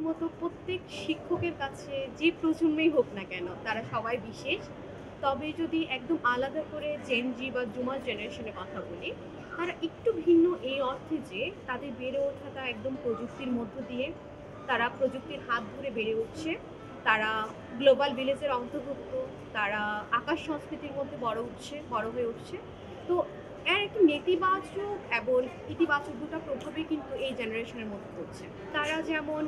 প্রথমত প্রত্যেক শিক্ষকের কাছে যে প্রজন্মেই হোক না কেন তারা সবাই বিশেষ। তবে যদি একদম আলাদা করে জেনজি বা জুমার জেনারেশনের কথা বলি, তারা একটু ভিন্ন এই অর্থে যে তাদের বেড়ে ওঠাটা একদম প্রযুক্তির মধ্য দিয়ে। তারা প্রযুক্তির হাত ধরে বেড়ে উঠছে। তারা গ্লোবাল ভিলেজের অন্তর্ভুক্ত। তারা আকাশ সংস্কৃতির মধ্যে বড় হয়ে উঠছে। তো এর একটি নেতিবাচক এবং ইতিবাচক দুটো প্রভাবই কিন্তু এই জেনারেশনের মধ্যে পড়ছে। তারা যেমন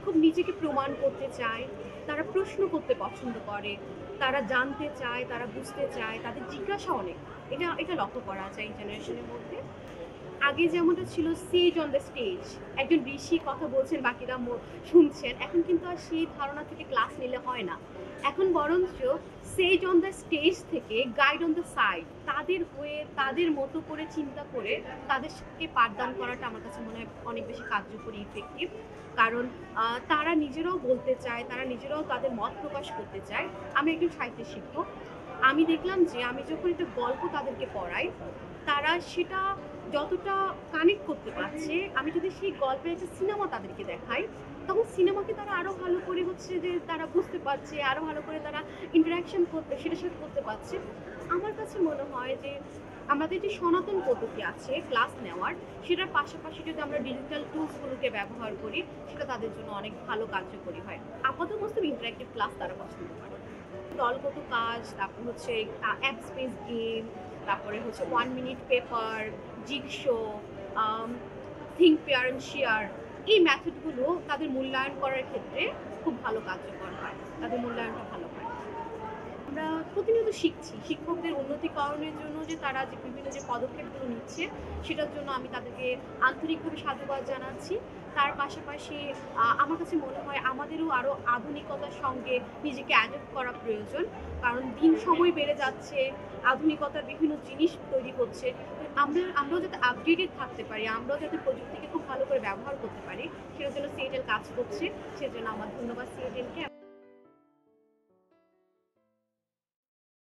খুব নিজেকে প্রমাণ করতে চায়, তারা প্রশ্ন করতে পছন্দ করে, তারা জানতে চায়, তারা বুঝতে চায়, তাদের জিজ্ঞাসা অনেক। এটা লক্ষ্য করা যায় এই জেনারেশনের মধ্যে। আগে যেমনটা ছিল সেজ অন দ্য স্টেজ, একজন ঋষি কথা বলছেন বাকিরা শুনছেন, এখন কিন্তু আর সেই ধারণা থেকে ক্লাস নিলে হয় না। এখন বরঞ্চ সেজ অন দ্য স্টেজ থেকে গাইড অন দ্য সাইড, তাদের হয়ে তাদের মতো করে চিন্তা করে তাদেরকে পাঠদান করাটা আমার কাছে মনে হয় অনেক বেশি কার্যকরী, ইফেক্টিভ। কারণ তারা নিজেরাও বলতে চায়, তারা নিজেরাও তাদের মত প্রকাশ করতে চায়। আমি একজন সাহিত্যের শিক্ষক, আমি দেখলাম যে আমি যখন একটা গল্প তাদেরকে পড়াই, তারা সেটা যতটা কানেক্ট করতে পারছে, আমি যদি সেই গল্পের একটা সিনেমা তাদেরকে দেখাই, তখন সিনেমাকে তারা আরো ভালো করে হচ্ছে যে তারা বুঝতে পারছে, আরো ভালো করে তারা ইন্টারাকশন করতে সেটার সাথে করতে পারছে। আমার কাছে মনে হয় যে আমাদের যে সনাতন পদ্ধতি আছে ক্লাস নেওয়ার, সেটার পাশাপাশি যদি আমরা ডিজিটাল টুলসগুলোকে ব্যবহার করি, সেটা তাদের জন্য অনেক ভালো কার্যকরী হয়। আপাতমস্তক ইন্টারেক্টিভ ক্লাস তারা পছন্দ করে। দলগত কাজ, তারপর হচ্ছে অ্যাপ স্পেস গেম, তারপরে হচ্ছে 1 minute paper, jigsaw, think pair and share, এই মেথডগুলো তাদের মূল্যায়ন করার ক্ষেত্রে খুব ভালো কার্যকর হয়, তাদের মূল্যায়নটা ভালো হয়। আমরা প্রতিনিয়ত শিখছি, শিক্ষকদের উন্নতিকরণের জন্য যে তারা যে বিভিন্ন যে পদক্ষেপগুলো নিচ্ছে, সেটার জন্য আমি তাদেরকে আন্তরিকভাবে সাধুবাদ জানাচ্ছি। তার পাশাপাশি আমার কাছে মনে হয় আমাদেরও আরও আধুনিকতার সঙ্গে নিজেকে অ্যাডপ্ট করা প্রয়োজন। কারণ দিন সময় বেড়ে যাচ্ছে, আধুনিকতার বিভিন্ন জিনিস তৈরি হচ্ছে। আমরাও যাতে আপডেটেড থাকতে পারি, আমরাও যাতে প্রযুক্তিকে খুব ভালো করে ব্যবহার করতে পারি, সেটার জন্য সিএটেল কাজ করছে। সেজন্য আমার ধন্যবাদ সিএটেলকে।